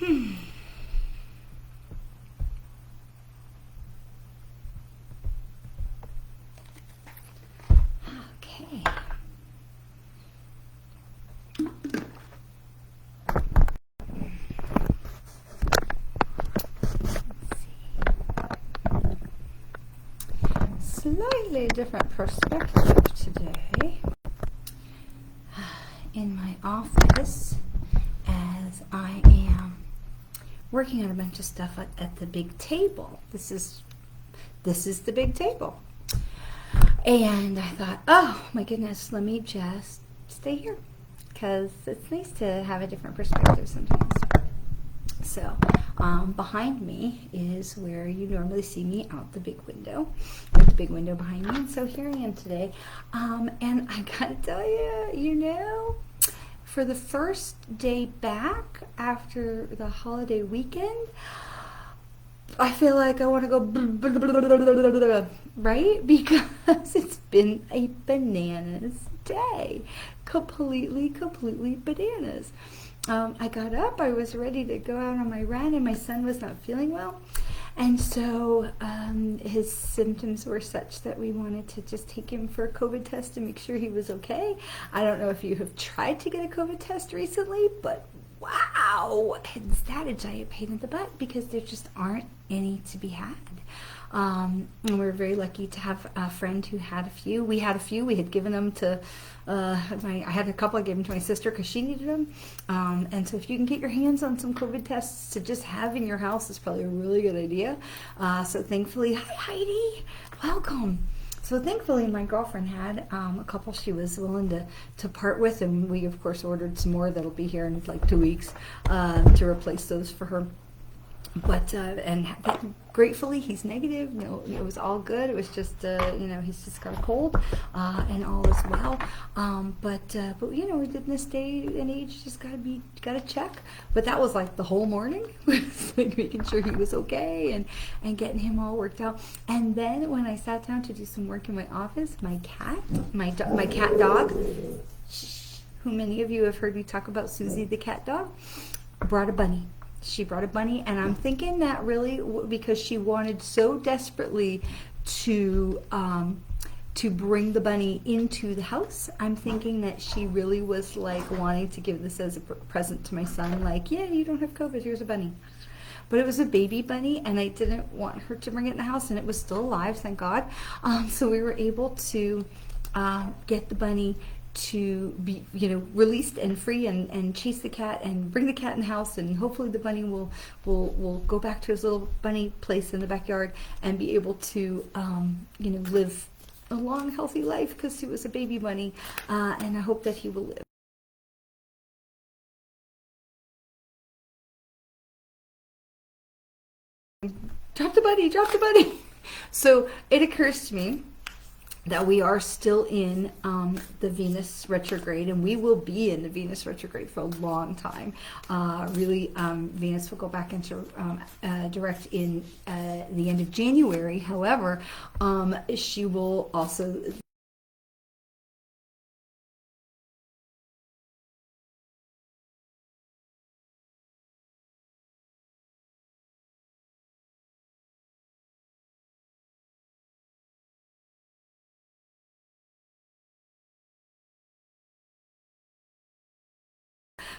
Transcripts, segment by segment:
Okay. Slightly different perspective today in my office as I am working on a bunch of stuff at the big table. This is the big table. And I thought, oh my goodness, let me just stay here because it's nice to have a different perspective sometimes. So behind me is where you normally see me out the big window. There's the big window behind me, and so here I am today. And I gotta tell you, for the first day back after the holiday weekend, I feel like I want to go right? Because it's been a bananas day. Completely bananas. I got up, I was ready to go out on my run, and my son was not feeling well. And so his symptoms were such that we wanted to just take him for a COVID test to make sure he was okay. I don't know if you have tried to get a COVID test recently, but wow, is that a giant pain in the butt because there just aren't any to be had. And we're very lucky to have a friend who had a few. We had a few. We had given them to I had a couple I gave them to my sister because she needed them. And so if you can get your hands on some COVID tests to just have in your house is probably a really good idea. So thankfully, hi Heidi, welcome. So thankfully my girlfriend had a couple she was willing to part with, and we of course ordered some more that'll be here in like 2 weeks to replace those for her. But and gratefully he's negative. No, it was all good. It was just he's just got a cold and all is well. But in this day and age, just gotta check. But that was like the whole morning, was like making sure he was okay and getting him all worked out. And then when I sat down to do some work in my office, my cat dog, who many of you have heard me talk about, Susie the cat dog, brought a bunny. She brought a bunny, and I'm thinking that really because she wanted so desperately to bring the bunny into the house. I'm thinking that she really was like wanting to give this as a present to my son, like, yeah, you don't have COVID, here's a bunny. But it was a baby bunny, and I didn't want her to bring it in the house, and it was still alive, thank God. So we were able to get the bunny to be released and free and chase the cat and bring the cat in the house, and hopefully the bunny will go back to his little bunny place in the backyard and be able to live a long healthy life because he was a baby bunny, and I hope that he will live. Drop the bunny. So it occurs to me that we are still in the Venus retrograde, and we will be in the Venus retrograde for a long time. Venus will go back into direct in the end of January. However, she will also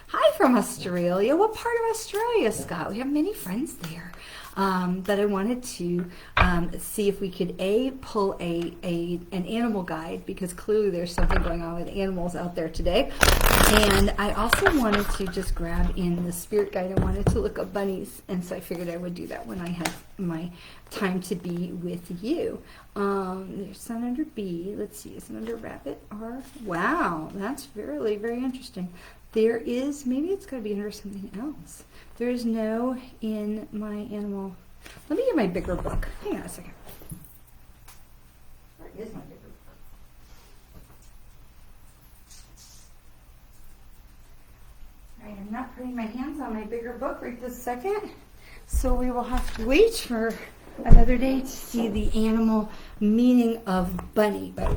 Hi from Australia. What part of Australia, Scott? We have many friends there. But I wanted to see if we could pull an animal guide, because clearly there's something going on with animals out there today. And I also wanted to just grab in the spirit guide. I wanted to look up bunnies, and so I figured I would do that when I had my time to be with you. There's sun under B. Let's see, is it under rabbit? R. Wow, that's really, very interesting. There is, maybe it's got to be under something else. There is no in my animal. Let me get my bigger book. Hang on a second. Where is my bigger book? All right, I'm not putting my hands on my bigger book right this second. So we will have to wait for another day to see the animal meaning of bunny. But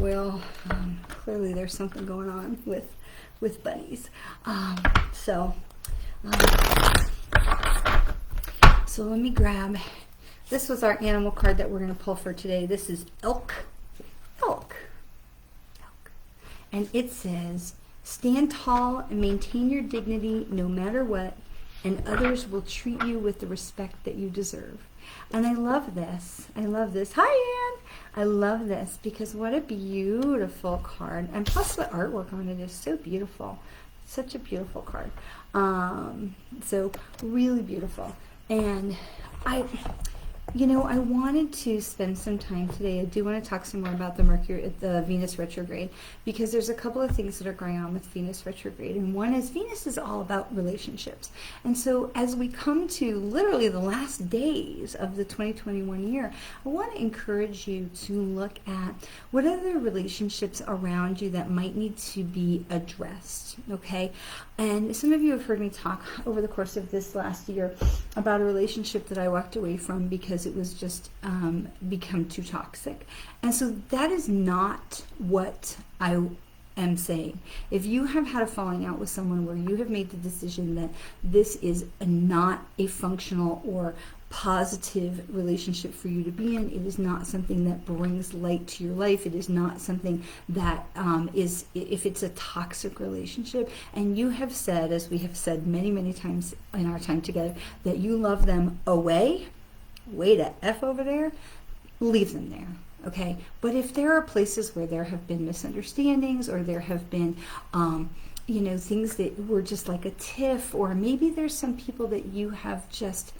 clearly there's something going on with bunnies. So let me grab, this was our animal card that we're going to pull for today. This is elk. Elk. Elk. And it says, stand tall and maintain your dignity no matter what, and others will treat you with the respect that you deserve. And I love this. I love this. Hi, Anne. I love this because what a beautiful card. And plus the artwork on it is so beautiful. Such a beautiful card. So really beautiful. And I wanted to spend some time today. I do want to talk some more about the Venus retrograde, because there's a couple of things that are going on with Venus retrograde. And one is Venus is all about relationships. And so as we come to literally the last days of the 2021 year, I want to encourage you to look at what other relationships around you that might need to be addressed, okay? And some of you have heard me talk over the course of this last year about a relationship that I walked away from because it was just become too toxic. And so that is not what I am saying. If you have had a falling out with someone where you have made the decision that this is not a functional or positive relationship for you to be in, it is not something that brings light to your life, it is not something that if it's a toxic relationship, and you have said, as we have said many, many times in our time together, that you love them away, way to F over there, leave them there. Okay, but if there are places where there have been misunderstandings, or there have been things that were just like a tiff, or maybe there's some people that you have just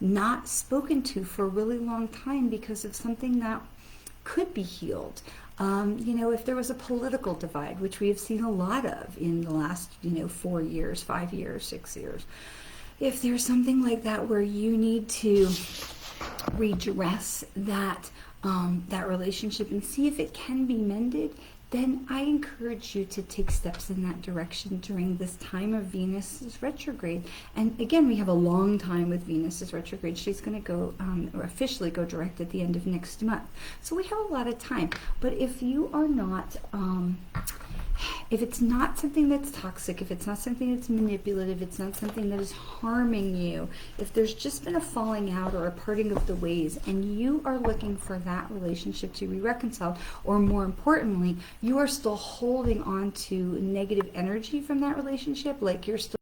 not spoken to for a really long time because of something that could be healed. If there was a political divide, which we have seen a lot of in the last 4 years, 5 years, 6 years, if there's something like that where you need to redress that relationship and see if it can be mended, then I encourage you to take steps in that direction during this time of Venus's retrograde. And again, we have a long time with Venus's retrograde. She's going to go officially go direct at the end of next month. So we have a lot of time. But if you are not, if it's not something that's toxic, if it's not something that's manipulative, it's not something that is harming you, if there's just been a falling out or a parting of the ways, and you are looking for that relationship to be reconciled, or more importantly, you are still holding on to negative energy from that relationship, like you're still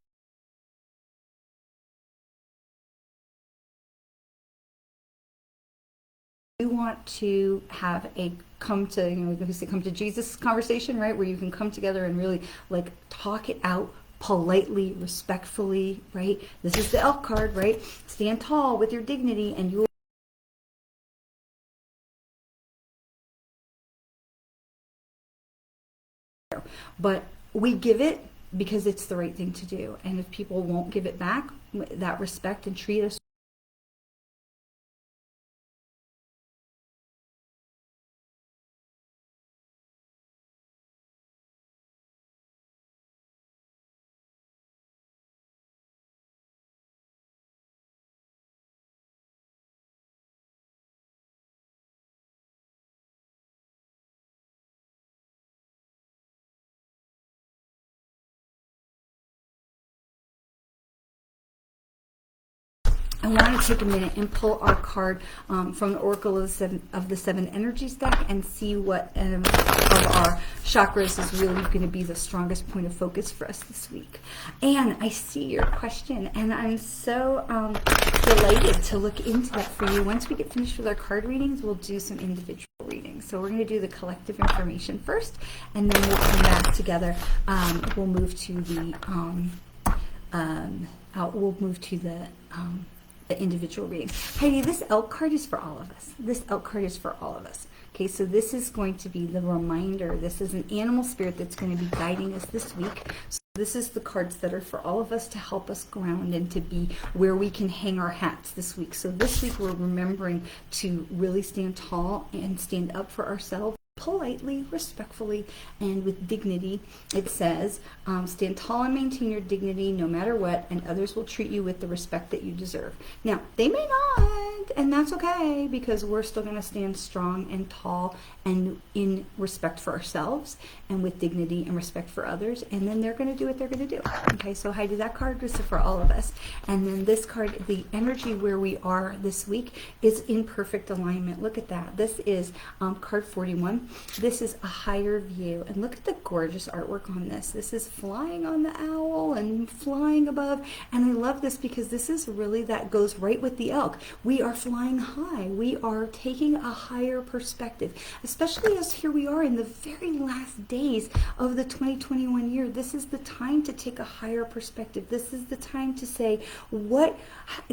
you want to have a come to Jesus conversation, right, where you can come together and really like talk it out politely, respectfully, right? This is the elk card, right? Stand tall with your dignity, and you will. But we give it because it's the right thing to do. And if people won't give it back, that respect, and treat us I want to take a minute and pull our card from the Oracle of the Seven Energies deck and see what of our chakras is really going to be the strongest point of focus for us this week. And I see your question, and I'm so delighted to look into that for you. Once we get finished with our card readings, we'll do some individual readings. So we're going to do the collective information first, and then we'll come back together. We'll move to the individual readings. Heidi, this elk card is for all of us. This elk card is for all of us. Okay, so this is going to be the reminder. This is an animal spirit that's going to be guiding us this week. So this is the cards that are for all of us to help us ground and to be where we can hang our hats this week. So this week we're remembering to really stand tall and stand up for ourselves, politely, respectfully, and with dignity. It says, stand tall and maintain your dignity no matter what, and others will treat you with the respect that you deserve. Now, they may not, and that's okay, because we're still going to stand strong and tall and in respect for ourselves and with dignity and respect for others, and then they're going to do what they're going to do. Okay, so Heidi, that card was for all of us. And then this card, the energy where we are this week is in perfect alignment. Look at that. This is card 41. This is a higher view, and look at the gorgeous artwork on this. This is flying on the owl and flying above, and I love this because this is really, that goes right with the elk. We are flying high. We are taking a higher perspective, especially as here we are in the very last days of the 2021 year. This is the time to take a higher perspective. This is the time to say,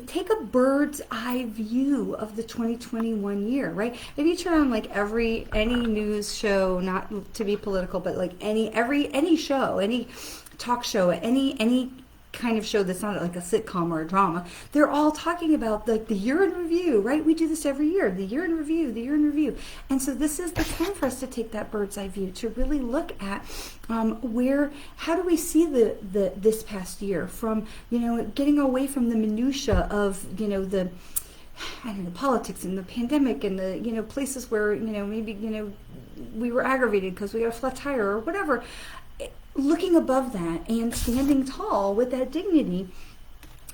take a bird's eye view of the 2021 year, right? If you turn on like any news show, not to be political, but like any show, any talk show, any kind of show that's not like a sitcom or a drama, they're all talking about like the year in review, right? We do this every year, the year in review, the year in review. And so this is the time for us to take that bird's eye view, to really look at how do we see this past year, from, getting away from the minutia of, the politics and the pandemic and the, places where, maybe, we were aggravated because we got a flat tire or whatever. Looking above that and standing tall with that dignity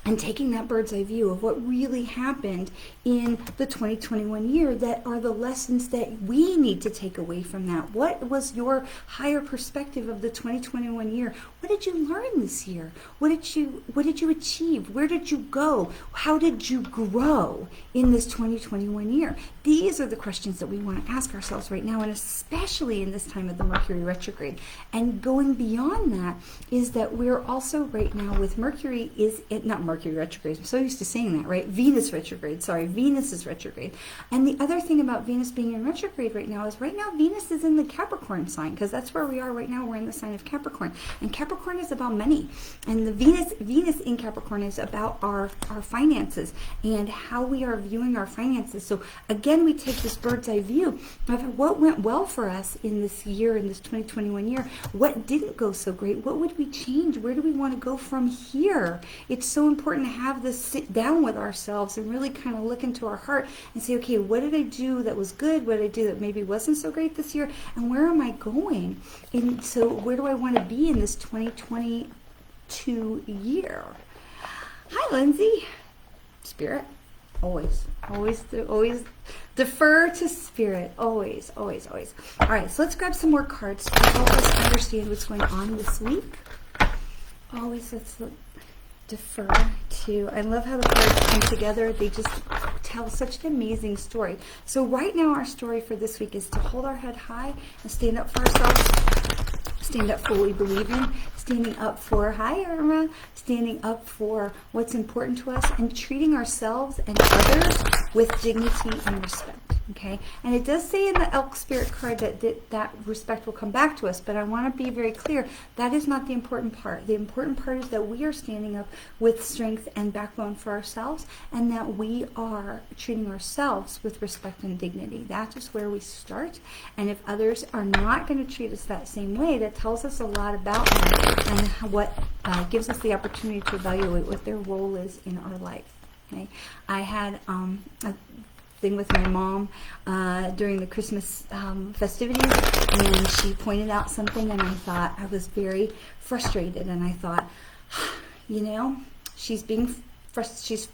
and taking that bird's eye view of what really happened in the 2021 year, that are the lessons that we need to take away from that. What was your higher perspective of the 2021 year? What did you learn this year? What did you achieve? Where did you go? How did you grow in this 2021 year? These are the questions that we want to ask ourselves right now, and especially in this time of the Mercury retrograde. And going beyond that is that we're also right now with Mercury not Mercury retrograde. I'm so used to saying that, right? Venus retrograde. Sorry, Venus is retrograde. And the other thing about Venus being in retrograde right now is Venus is in the Capricorn sign, because that's where we are right now. We're in the sign of Capricorn. And Capricorn is about money. And the Venus in Capricorn is about our finances and how we are viewing our finances. So again, we take this bird's eye view of what went well for us in this year, in this 2021 year. What didn't go so great? What would we change? Where do we want to go from here? It's so important to have this sit down with ourselves and really kind of look into our heart and say, okay, what did I do that was good? What did I do that maybe wasn't so great this year? And where am I going? And so where do I want to be in this 2022 year? Hi, Lindsay. Spirit. Always defer to Spirit. Always. All right, so let's grab some more cards to help us understand what's going on this week. Always let's defer to. I love how the cards come together. They just tell such an amazing story. So right now our story for this week is to hold our head high and stand up for ourselves. Stand up for what we believe in, standing up for, hi Irma, standing up for what's important to us, and treating ourselves and others with dignity and respect. Okay, and it does say in the Elk Spirit card that respect will come back to us, but I want to be very clear, that is not the important part. The important part is that we are standing up with strength and backbone for ourselves, and that we are treating ourselves with respect and dignity. That is where we start, and if others are not going to treat us that same way, that tells us a lot about them and what gives us the opportunity to evaluate what their role is in our life. Okay, I had a thing with my mom during the Christmas festivities, and she pointed out something, and I was very frustrated, and I thought, she's being frustrated.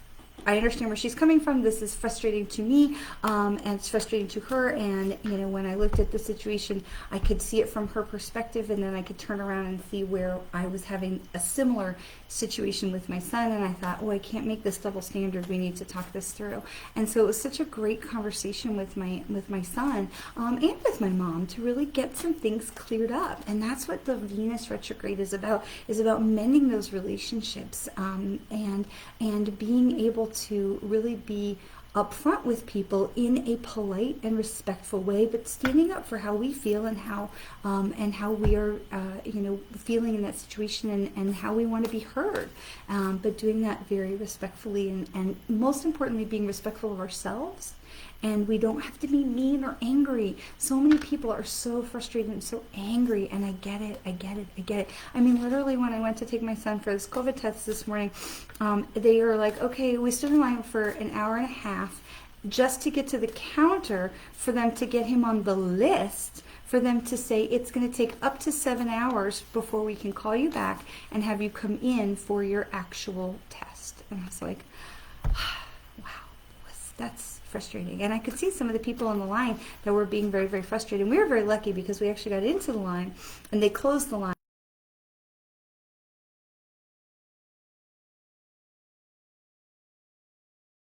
I understand where she's coming from. This is frustrating to me, and it's frustrating to her. And, when I looked at the situation, I could see it from her perspective, and then I could turn around and see where I was having a similar situation with my son. And I thought, I can't make this double standard. We need to talk this through. And so it was such a great conversation with my son and with my mom to really get some things cleared up. And that's what the Venus retrograde is about mending those relationships and being able to really be upfront with people in a polite and respectful way, but standing up for how we feel and how we are, feeling in that situation, and how we want to be heard. But doing that very respectfully, and most importantly, being respectful of ourselves. And we don't have to be mean or angry. So many people are so frustrated and so angry, and I get it. I mean, literally, when I went to take my son for this COVID test this morning, they were like, okay, we stood in line for an hour and a half just to get to the counter for them to get him on the list, for them to say it's going to take up to 7 hours before we can call you back and have you come in for your actual test. And I was like, wow, that's frustrating. And I could see some of the people on the line that were being very, very frustrated. And we were very lucky because we actually got into the line and they closed the line.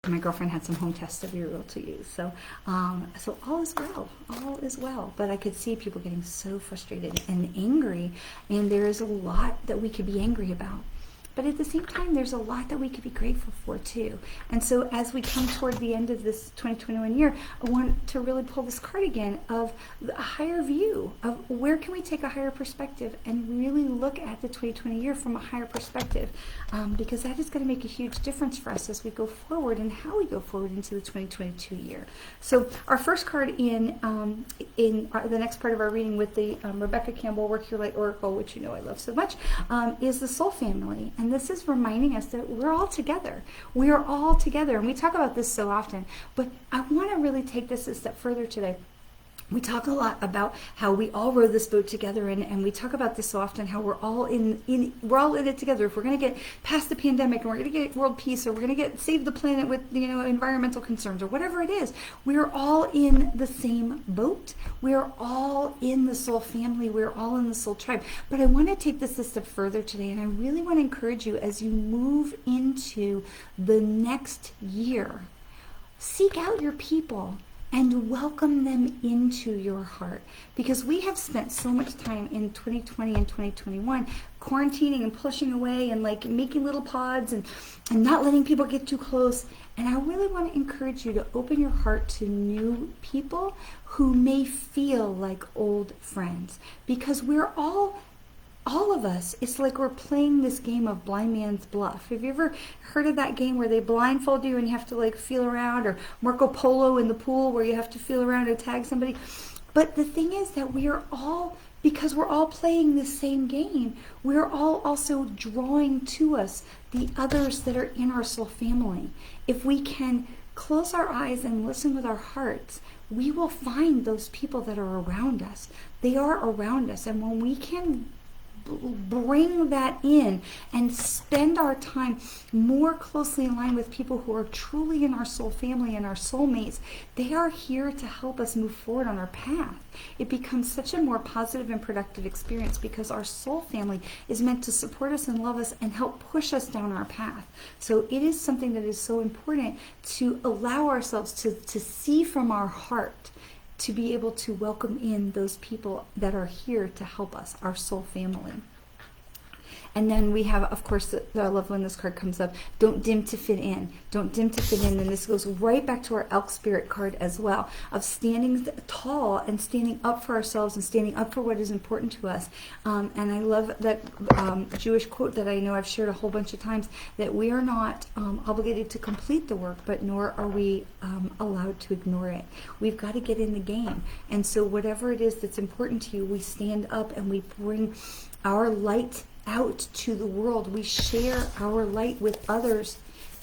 My girlfriend had some home tests that we were able to use. So all is well. But I could see people getting so frustrated and angry, and there is a lot that we could be angry about. But at the same time, there's a lot that we could be grateful for too. And so as we come toward the end of this 2021 year, I want to really pull this card again of a higher view of where can we take a higher perspective and really look at the 2020 year from a higher perspective, because that is going to make a huge difference for us as we go forward and how we go forward into the 2022 year. So our first card in the next part of our reading with the Rebecca Campbell Work Your Light Oracle, which you know I love so much, is the Soul Family. And this is reminding us that we're all together. We are all together. And we talk about this so often. But I want to really take this a step further today. We talk a lot about how we all row this boat together, and we talk about this so often, how we're all in it together. If we're going to get past the pandemic, and we're going to get world peace, or we're going to save the planet with environmental concerns, or whatever it is, we're all in the same boat. We're all in the soul family. We're all in the soul tribe. But I want to take this a step further today, and I really want to encourage you as you move into the next year, seek out your people and welcome them into your heart, because we have spent so much time in 2020 and 2021 quarantining and pushing away and like making little pods and not letting people get too close. And I really want to encourage you to open your heart to new people who may feel like old friends, because we're all of us, it's like we're playing this game of blind man's bluff. Have you ever heard of that game where they blindfold you and you have to like feel around, or Marco Polo in the pool where you have to feel around and tag somebody? But the thing is that we are all, because we're all playing the same game, we're all also drawing to us the others that are in our soul family. If we can close our eyes and listen with our hearts, we will find those people that are around us. They are around us, and when we can bring that in and spend our time more closely in line with people who are truly in our soul family and our soulmates, they are here to help us move forward on our path. It becomes such a more positive and productive experience, because our soul family is meant to support us and love us and help push us down our path. So it is something that is so important to allow ourselves to see from our heart, to be able to welcome in those people that are here to help us, our soul family. And then we have, of course, I love when this card comes up, don't dim to fit in. Don't dim to fit in. And this goes right back to our Elk Spirit card as well, of standing tall and standing up for ourselves and standing up for what is important to us. And I love that Jewish quote that I know I've shared a whole bunch of times, that we are not obligated to complete the work, but nor are we allowed to ignore it. We've got to get in the game. And so whatever it is that's important to you, we stand up and we bring our light out to the world. We share our light with others.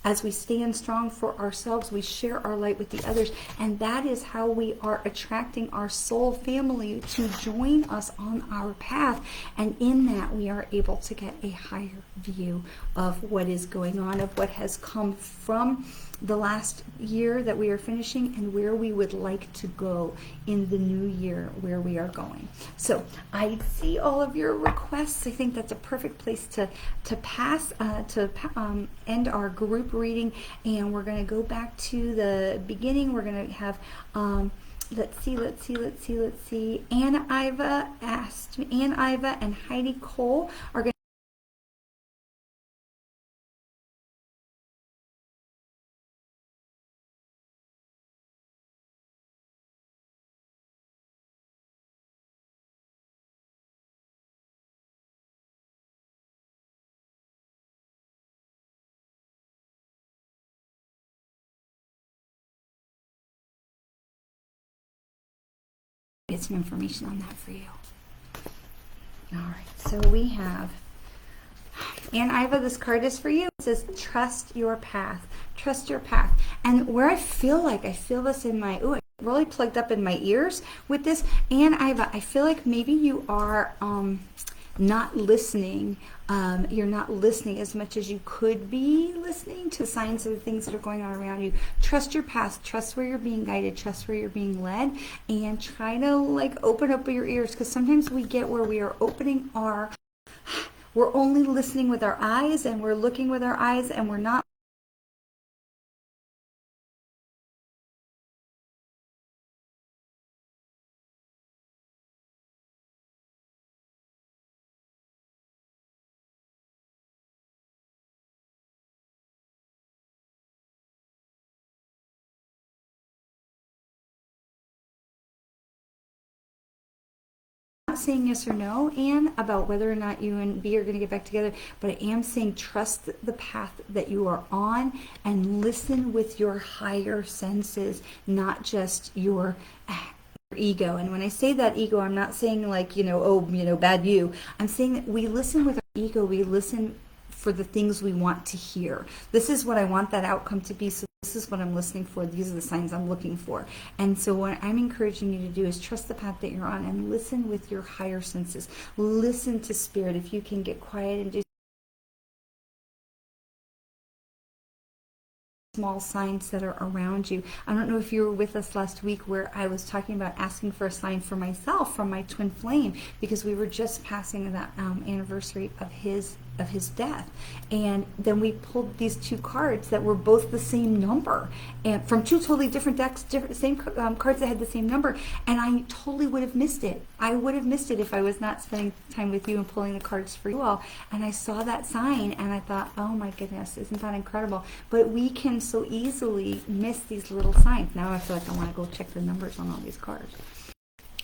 As we stand strong for ourselves, we share our light with the others. And that is how we are attracting our soul family to join us on our path. And in that, we are able to get a higher view of what is going on, of what has come from the last year that we are finishing, and where we would like to go in the new year, where we are going. So I see all of your requests. I think that's a perfect place to end our group reading, and we're going to go back to the beginning. We're going to have let's see. Anna Iva and Heidi Cole are going get some information on that for you. All right, so we have, and Iva, this card is for you. It says, trust your path. Trust your path. And where I feel this in my, ooh, I really plugged up in my ears with this. And Iva, I feel like maybe you are not listening. You're not listening as much as you could be listening to signs of the things that are going on around you. Trust your path. Trust where you're being guided. Trust where you're being led. And try to like open up your ears, because sometimes we get where we are opening our, we're only listening with our eyes and we're looking with our eyes and we're not saying yes or no, Anne, about whether or not you and B are going to get back together, but I am saying trust the path that you are on and listen with your higher senses, not just your ego. And when I say that ego, I'm not saying like, bad you. I'm saying that we listen with our ego. We listen for the things we want to hear. This is what I want that outcome to be. So this is what I'm listening for. These are the signs I'm looking for. And so what I'm encouraging you to do is trust the path that you're on and listen with your higher senses. Listen to spirit. If you can get quiet and do small signs that are around you. I don't know if you were with us last week where I was talking about asking for a sign for myself from my twin flame, because we were just passing that anniversary of his death, and then we pulled these two cards that were both the same number, and from two totally different decks, same cards that had the same number, and I totally would have missed it. I would have missed it if I was not spending time with you and pulling the cards for you all. And I saw that sign and I thought, oh my goodness, isn't that incredible? But we can so easily miss these little signs. Now I feel like I want to go check the numbers on all these cards.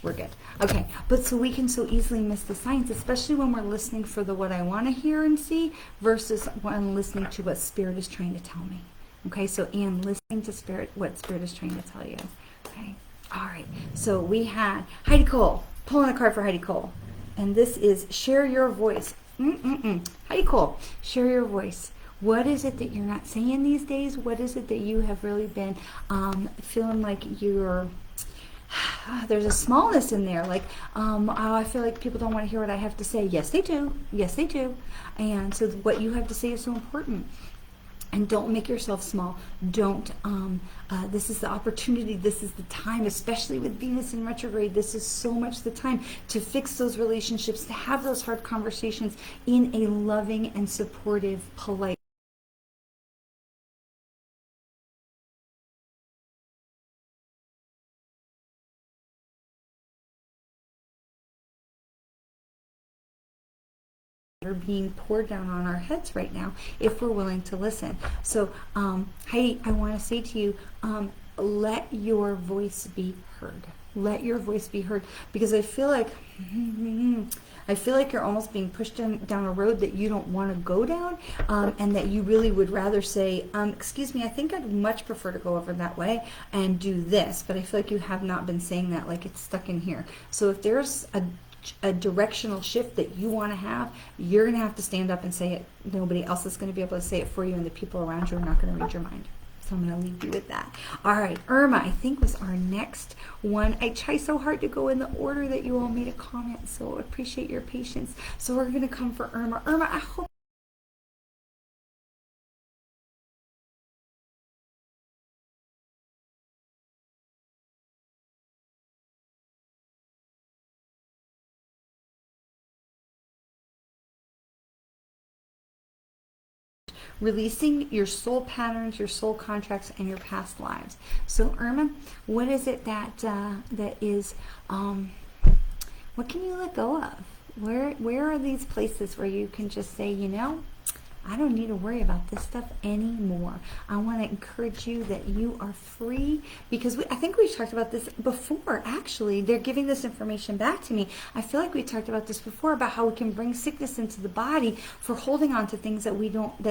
We're good. Okay, but so we can so easily miss the signs, especially when we're listening for the what I want to hear and see versus when listening to what Spirit is trying to tell me. Okay, so Anne, listening to Spirit, what Spirit is trying to tell you. Okay, all right. So we had Heidi Cole, pulling a card for Heidi Cole. And this is share your voice. Heidi Cole, share your voice. What is it that you're not saying these days? What is it that you have really been feeling like you're... there's a smallness in there, like I feel like people don't want to hear what I have to say. Yes they do. Yes they do. And so what you have to say is so important. And don't make yourself small. Don't this is the opportunity, this is the time, especially with Venus in retrograde. This is so much the time to fix those relationships, to have those hard conversations in a loving and supportive, polite are being poured down on our heads right now if we're willing to listen. So Heidi, I want to say to you, let your voice be heard. Let your voice be heard, because I feel like you're almost being pushed down a road that you don't want to go down, and that you really would rather say, excuse me, I think I'd much prefer to go over that way and do this, but I feel like you have not been saying that, like it's stuck in here. So if there's a directional shift that you want to have, you're going to have to stand up and say it. Nobody else is going to be able to say it for you, and the people around you are not going to read your mind. So I'm going to leave you with that. All right, Irma, I think was our next one. I try so hard to go in the order that you all made a comment, so I appreciate your patience. So we're going to come for Irma. Irma, I hope releasing your soul patterns, your soul contracts, and your past lives. So Irma, what is it that is what can you let go of? Where are these places where you can just say, I don't need to worry about this stuff anymore. I want to encourage you that you are free, because I think we've talked about this before, actually. They're giving this information back to me. I feel like we talked about this before, about how we can bring sickness into the body for holding on to things that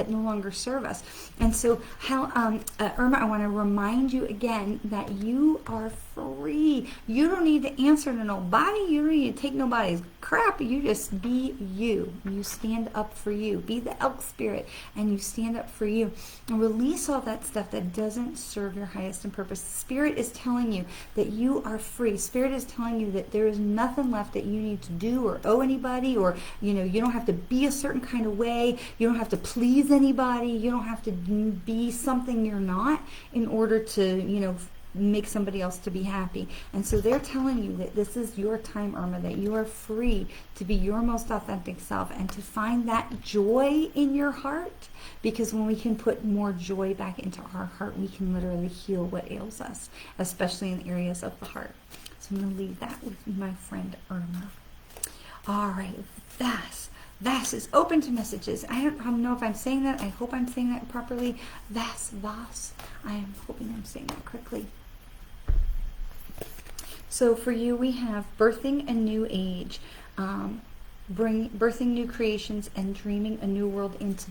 no longer serve us. And so, Irma, I want to remind you again that you are free. You don't need to answer to nobody. You don't need to take nobody's crap. You just be you. You stand up for you. Be the elk spirit, and you stand up for you. And release all that stuff that doesn't serve your highest and purpose. Spirit is telling you that you are free. Spirit is telling you that there is nothing left that you need to do or owe anybody, or you don't have to be a certain kind of way. You don't have to please anybody. You don't have to be something you're not in order to make somebody else to be happy. And so they're telling you that this is your time, Irma, that you are free to be your most authentic self and to find that joy in your heart, because when we can put more joy back into our heart, we can literally heal what ails us, especially in areas of the heart. So I'm going to leave that with my friend Irma. All right, Vas is open to messages. I don't know if I'm saying that. I hope I'm saying that properly. Vas. I am hoping I'm saying that correctly. So for you, we have birthing a new age, birthing new creations, and dreaming a new world into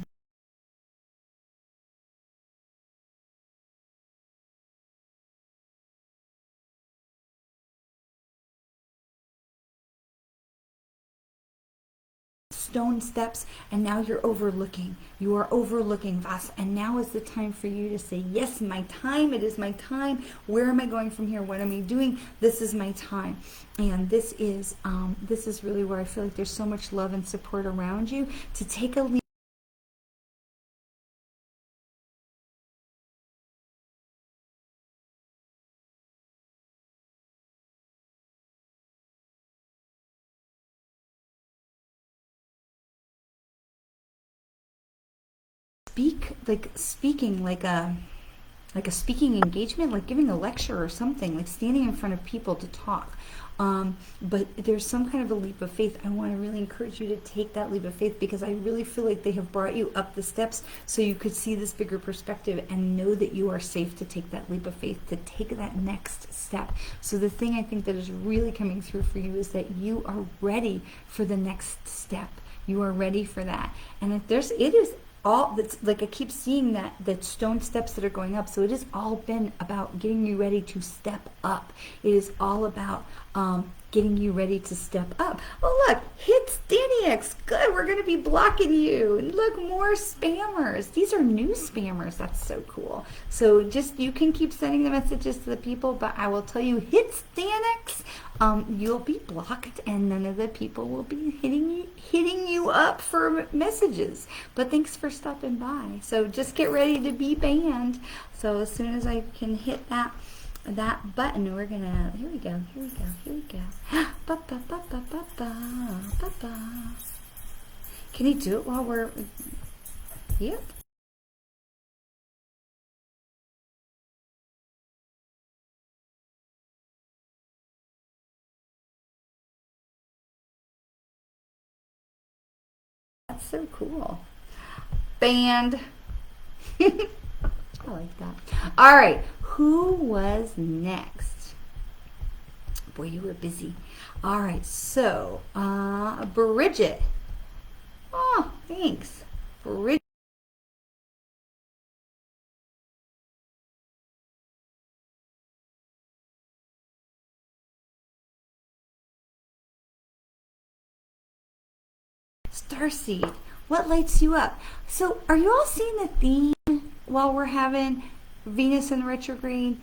stone steps, and now you're overlooking. You are overlooking, Vas, and now is the time for you to say, yes, my time, it is my time. Where am I going from here? What am I doing? This is my time. And this is really where I feel like there's so much love and support around you to take a leap. Speaking like a speaking engagement, like giving a lecture or something, like standing in front of people to talk. But there's some kind of a leap of faith. I want to really encourage you to take that leap of faith, because I really feel like they have brought you up the steps so you could see this bigger perspective and know that you are safe to take that leap of faith, to take that next step. So the thing I think that is really coming through for you is that you are ready for the next step. You are ready for that. And it is all that's, like, I keep seeing that stone steps that are going up. So it has all been about getting you ready to step up. It is all about getting you ready to step up. Oh, look, hit Danny. Good, we're going to be blocking you. And look, more spammers. These are new spammers. That's so cool. So just, you can keep sending the messages to the people, but I will tell you, hit Stanix. You'll be blocked, and none of the people will be hitting you up for messages. But thanks for stopping by. So just get ready to be banned. So as soon as I can hit that button, we're gonna, here we go. Ba, ba, ba, ba, ba, ba, ba, ba. Can you do it while we're, yep. That's so cool. Banned. I like that. All right, who was next? Boy, you were busy. All right, so Bridget. Oh, thanks, Bridget. Starseed, what lights you up? So are you all seeing the theme while we're having Venus in retrograde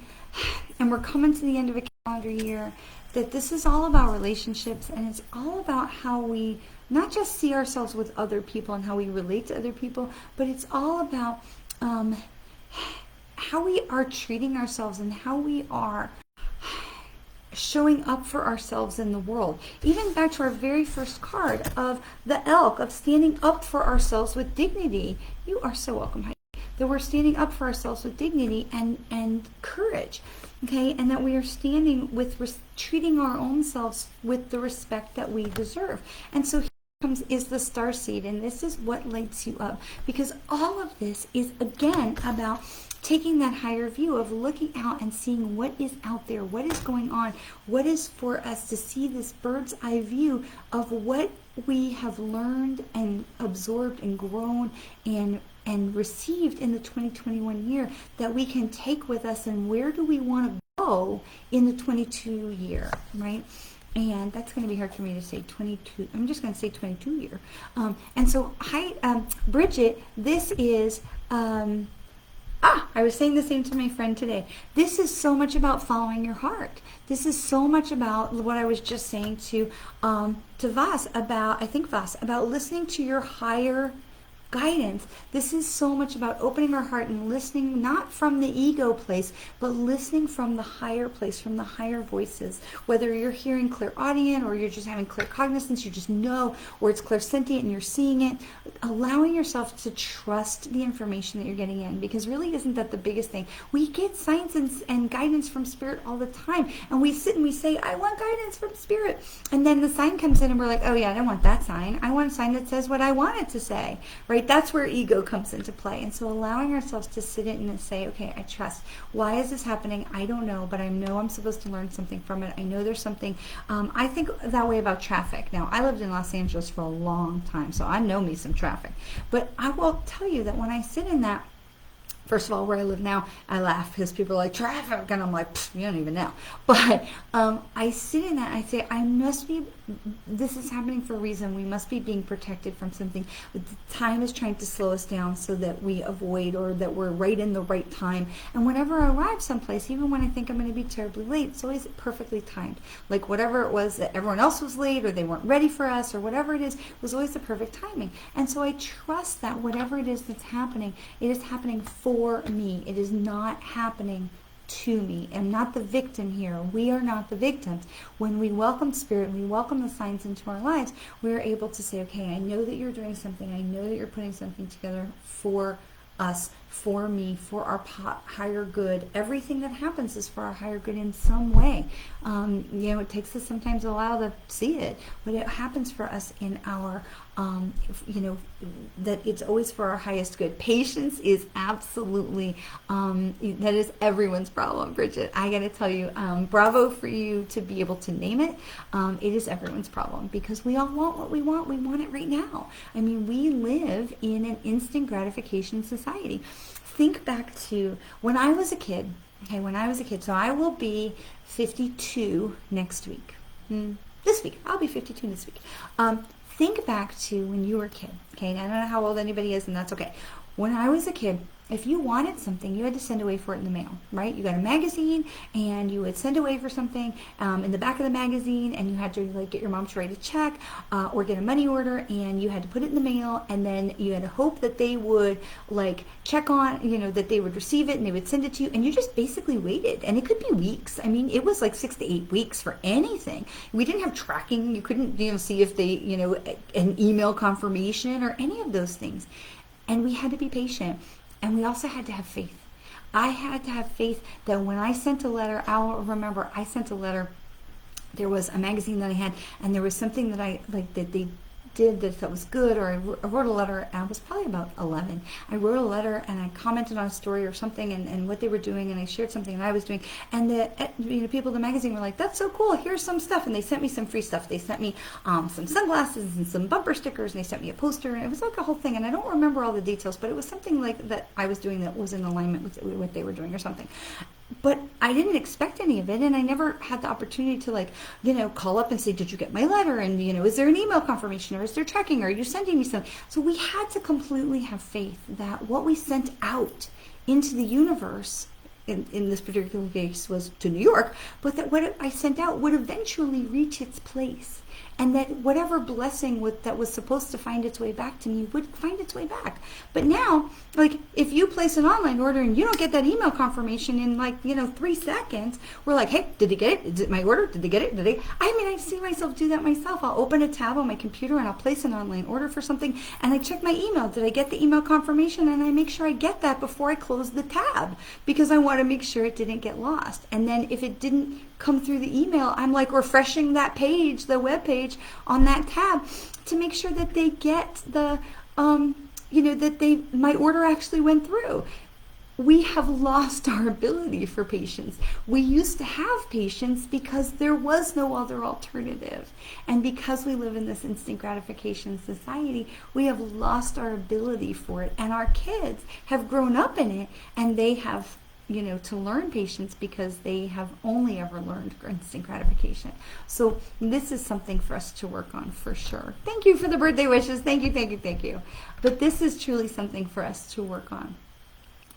and we're coming to the end of a calendar year, that this is all about relationships, and it's all about how we not just see ourselves with other people and how we relate to other people, but it's all about how we are treating ourselves and how we are showing up for ourselves in the world. Even back to our very first card of the elk, of standing up for ourselves with dignity. You are so welcome, Heidi. That we're standing up for ourselves with dignity and courage, okay? And that we are standing with treating our own selves with the respect that we deserve. And so here comes comes is the starseed, and this is what lights you up, because all of this is again about taking that higher view of looking out and seeing what is out there, what is going on, what is for us to see this bird's eye view of what we have learned and absorbed and grown and received in the 2021 year that we can take with us, and where do we want to go in the 22 year, right? And that's going to be hard for me to say 22. I'm just going to say 22 year. And so, hi, Bridget, this is, I was saying the same to my friend today. This is so much about following your heart. This is so much about what I was just saying to Vas about listening to your higher guidance. This is so much about opening our heart and listening, not from the ego place, but listening from the higher place, from the higher voices. Whether you're hearing clairaudient or you're just having clear cognizance, you just know, or it's clairsentient and you're seeing it, allowing yourself to trust the information that you're getting in, because really isn't that the biggest thing? We get signs and guidance from spirit all the time, and we sit and we say, I want guidance from spirit, and then the sign comes in and we're like, oh yeah, I don't want that sign. I want a sign that says what I want it to say, right? That's where ego comes into play. And so allowing ourselves to sit in and say, okay, I trust. Why is this happening? I don't know, but I know I'm supposed to learn something from it. I know there's something. I think that way about traffic. Now, I lived in Los Angeles for a long time, so I know me some traffic. But I will tell you that when I sit in that, first of all, where I live now, I laugh because people are like, traffic, and I'm like, you don't even know. But I sit in that, I say, this is happening for a reason. We must be being protected from something. Time is trying to slow us down so that we avoid, or that we're right in the right time. And whenever I arrive someplace, even when I think I'm going to be terribly late, it's always perfectly timed. Like whatever it was that everyone else was late, or they weren't ready for us, or whatever it is, was always the perfect timing. And so I trust that whatever it is that's happening, it is happening for me. It is not happening to me. I'm not the victim here. We are not the victims. When we welcome spirit, we welcome the signs into our lives, we're able to say, okay, I know that you're doing something. I know that you're putting something together for us, for me, for our higher good. Everything that happens is for our higher good in some way. It takes us sometimes a while to see it, but it happens for us in our, that it's always for our highest good. Patience is absolutely, that is everyone's problem, Bridget. I got to tell you, bravo for you to be able to name it. It is everyone's problem, because we all want what we want. We want it right now. I mean, we live in an instant gratification society. Think back to when I was a kid. Okay, when I was a kid. So I will be 52 next week. This week. I'll be 52 this week. Think back to when you were a kid. Okay, I don't know how old anybody is, and that's okay. When I was a kid, if you wanted something, you had to send away for it in the mail, right? You got a magazine, and you would send away for something in the back of the magazine, and you had to like get your mom to write a check or get a money order, and you had to put it in the mail, and then you had to hope that they would like check on, that they would receive it, and they would send it to you, and you just basically waited, and it could be weeks. I mean, it was like 6 to 8 weeks for anything. We didn't have tracking. You couldn't, see if they, an email confirmation or any of those things, and we had to be patient. And we also had to have faith. I had to have faith that when I sent a letter, I'll remember I sent a letter. There was a magazine that I had, and there was something that I like that they did that I thought was good, or I wrote a letter. I was probably about 11. I wrote a letter and I commented on a story or something and what they were doing, and I shared something that I was doing. And the people in the magazine were like, "That's so cool. Here's some stuff." And they sent me some free stuff. They sent me some sunglasses and some bumper stickers, and they sent me a poster. And it was like a whole thing. And I don't remember all the details, but it was something like that I was doing that was in alignment with what they were doing or something. But I didn't expect any of it, and I never had the opportunity to call up and say, did you get my letter? And, is there an email confirmation, or is there tracking? Or are you sending me something? So we had to completely have faith that what we sent out into the universe, in this particular case was to New York, but that what I sent out would eventually reach its place. And that whatever blessing that was supposed to find its way back to me would find its way back. But now, like, if you place an online order and you don't get that email confirmation in 3 seconds, we're like, hey, did they get it? Is it my order? Did they get it? I see myself do that myself. I'll open a tab on my computer and I'll place an online order for something, and I check my email. Did I get the email confirmation? And I make sure I get that before I close the tab, because I want want to make sure it didn't get lost. And then if it didn't come through the email, I'm like refreshing that page, the web page on that tab, to make sure that they get the, that my order actually went through. We have lost our ability for patience. We used to have patience because there was no other alternative. And because we live in this instant gratification society, we have lost our ability for it. And our kids have grown up in it, and they have, to learn patience because they have only ever learned instant gratification. So this is something for us to work on for sure. Thank you for the birthday wishes. Thank you, thank you, thank you. But this is truly something for us to work on.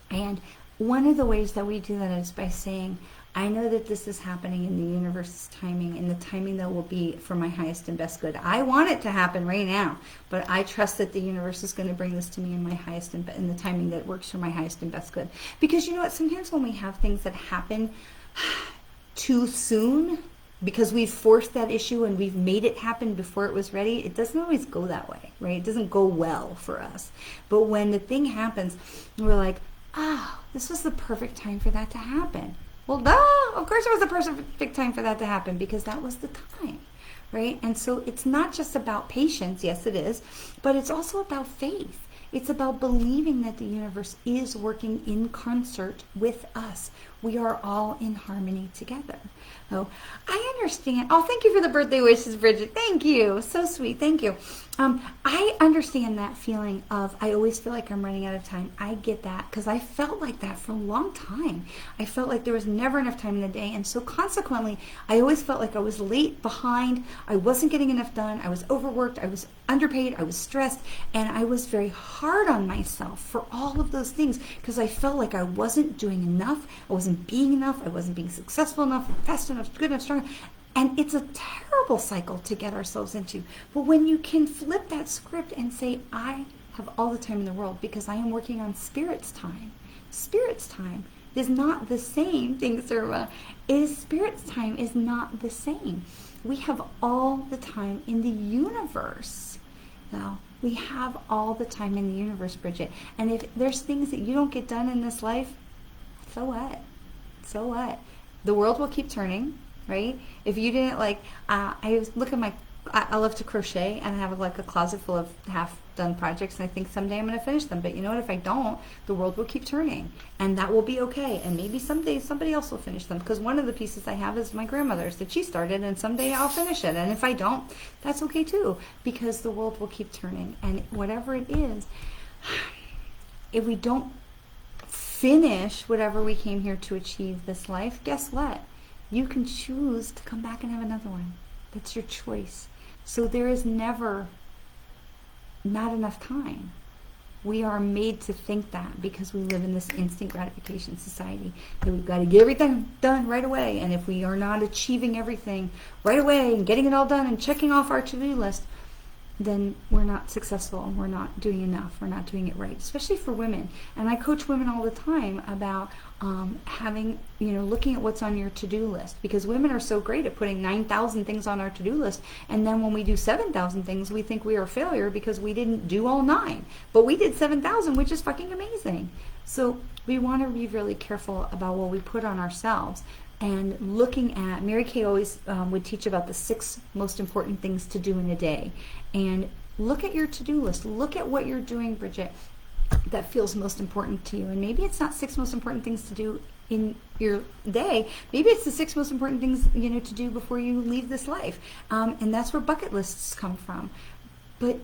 And one of the ways that we do that is by saying, I know that this is happening in the universe's timing, and the timing that will be for my highest and best good. I want it to happen right now, but I trust that the universe is going to bring this to me in my highest and in the timing that works for my highest and best good. Because you know what? Sometimes when we have things that happen too soon, because we've forced that issue and we've made it happen before it was ready, it doesn't always go that way, right? It doesn't go well for us. But when the thing happens, we're like, this was the perfect time for that to happen. Well, duh, of course it was the perfect time for that to happen, because that was the time, right? And so it's not just about patience, yes it is, but it's also about faith. It's about believing that the universe is working in concert with us. We are all in harmony together. So I understand. Oh, thank you for the birthday wishes, Bridget. Thank you. So sweet. Thank you. I understand that feeling of, I always feel like I'm running out of time. I get that, because I felt like that for a long time. I felt like there was never enough time in the day. And so consequently, I always felt like I was late, behind. I wasn't getting enough done. I was overworked. I was underpaid. I was stressed. And I was very hard on myself for all of those things, because I felt like I wasn't doing enough. I wasn't being enough. I wasn't being successful enough, fast enough, good enough, strong enough. And it's a terrible cycle to get ourselves into. But when you can flip that script and say, I have all the time in the world because I am working on Spirit's time. Spirit's time is not the same. Things are, Spirit's time is not the same. We have all the time in the universe. Now, we have all the time in the universe, Bridget. And if there's things that you don't get done in this life, so what? So what? The world will keep turning. Right? If you didn't I look at I love to crochet, and I have like a closet full of half-done projects, and I think someday I'm going to finish them. But you know what? If I don't, the world will keep turning, and that will be okay. And maybe someday somebody else will finish them, because one of the pieces I have is my grandmother's that she started, and someday I'll finish it. And if I don't, that's okay too, because the world will keep turning. And whatever it is, if we don't finish whatever we came here to achieve this life, guess what? You can choose to come back and have another one. That's your choice. So there is never not enough time. We are made to think that, because we live in this instant gratification society, that we've got to get everything done right away. And if we are not achieving everything right away and getting it all done and checking off our to-do list, then we're not successful, and we're not doing enough. We're not doing it right, especially for women. And I coach women all the time about looking at what's on your to-do list, because women are so great at putting 9,000 things on our to-do list. And then when we do 7,000 things, we think we are a failure because we didn't do all 9. But we did 7,000, which is fucking amazing. So we want to be really careful about what we put on ourselves. And looking at, Mary Kay always would teach about the 6 most important things to do in a day. And look at your to-do list. Look at what you're doing, Bridget, that feels most important to you. And maybe it's not 6 most important things to do in your day. Maybe it's the 6 most important things, to do before you leave this life. And that's where bucket lists come from. But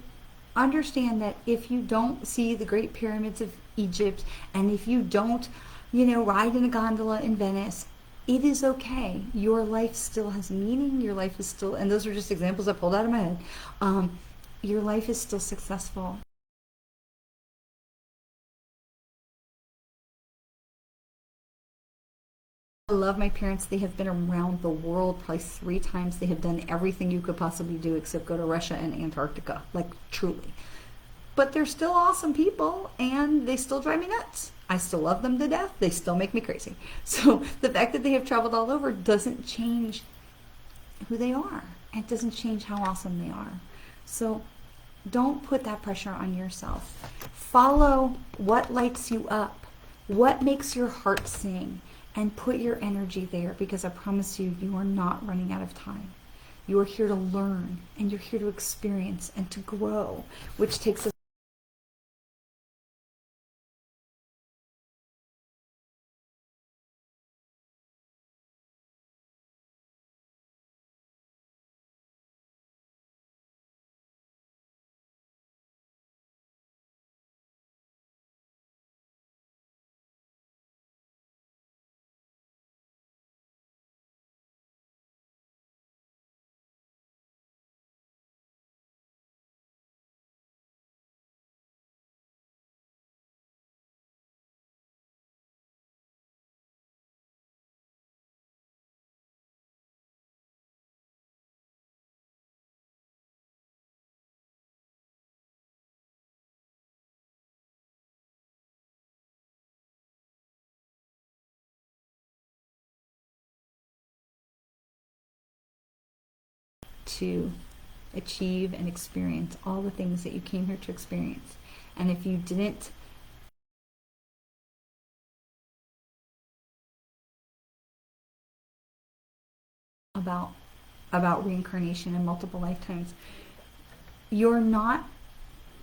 understand that if you don't see the Great Pyramids of Egypt, and if you don't, ride in a gondola in Venice, it is okay. Your life still has meaning. Your life is still, and those are just examples I pulled out of my head. Your life is still successful. I love my parents. They have been around the world probably 3 times. They have done everything you could possibly do except go to Russia and Antarctica, like truly. But they're still awesome people, and they still drive me nuts. I still love them to death. They still make me crazy. So the fact that they have traveled all over doesn't change who they are. It doesn't change how awesome they are. So don't put that pressure on yourself. Follow what lights you up. What makes your heart sing? And put your energy there, because I promise you, you are not running out of time. You are here to learn, and you're here to experience and to grow, which takes us to achieve and experience all the things that you came here to experience. And if you didn't about reincarnation and multiple lifetimes, you're not,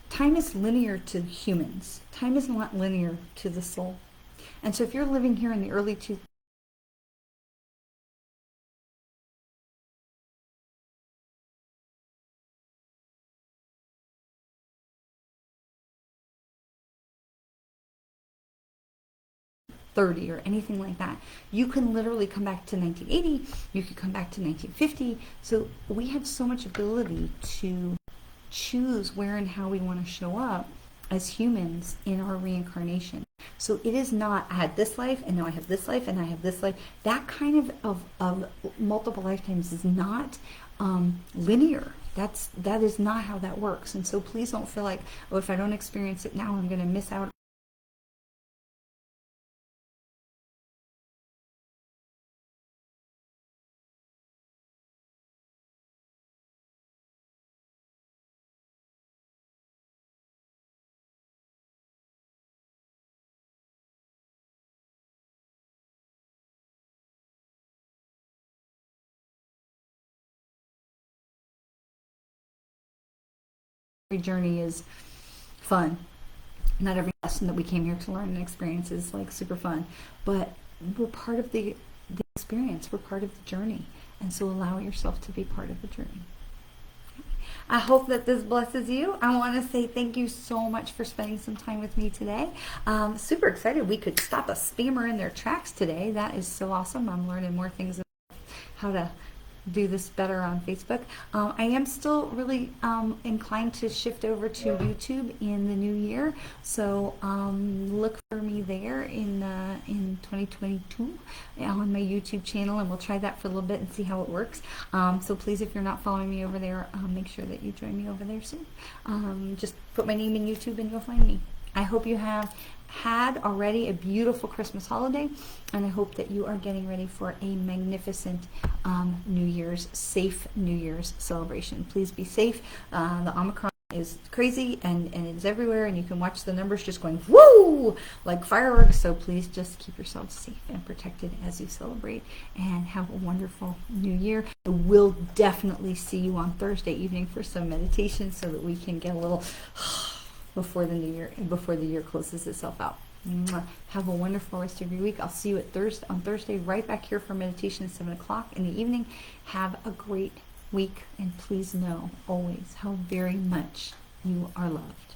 time is linear to humans. Time is not linear to the soul. And so if you're living here in the early 30 or anything like that, you can literally come back to 1980, you could come back to 1950. So we have so much ability to choose where and how we want to show up as humans in our reincarnation. So it is not, I had this life and now I have this life and I have this life. That kind of multiple lifetimes is not linear. That is not how that works. And so please don't feel like, oh, if I don't experience it now, I'm going to miss out. Every journey is fun. Not every lesson that we came here to learn and experience is like super fun, but we're part of the experience. We're part of the journey. And so allow yourself to be part of the journey. I hope that this blesses you. I want to say thank you so much for spending some time with me today. Super excited we could stop a spammer in their tracks today. That is so awesome. I'm learning more things about how to do this better on Facebook. I am still really inclined to shift over to YouTube in the new year, so look for me there in 2022 on my YouTube channel, and we'll try that for a little bit and see how it works. So please, if you're not following me over there, make sure that you join me over there soon. Just put my name in YouTube and you'll find me. I hope you have had already a beautiful Christmas holiday, and I hope that you are getting ready for a magnificent New Year's, safe New Year's celebration. Please be safe. The Omicron is crazy and it's everywhere, and you can watch the numbers just going woo like fireworks. So please just keep yourselves safe and protected as you celebrate, and have a wonderful New Year. I will definitely see you on Thursday evening for some meditation so that we can get a little before the year closes itself out. Have a wonderful rest of your week. I'll see you on Thursday right back here for meditation at 7 o'clock in the evening. Have a great week, and please know always how very much you are loved.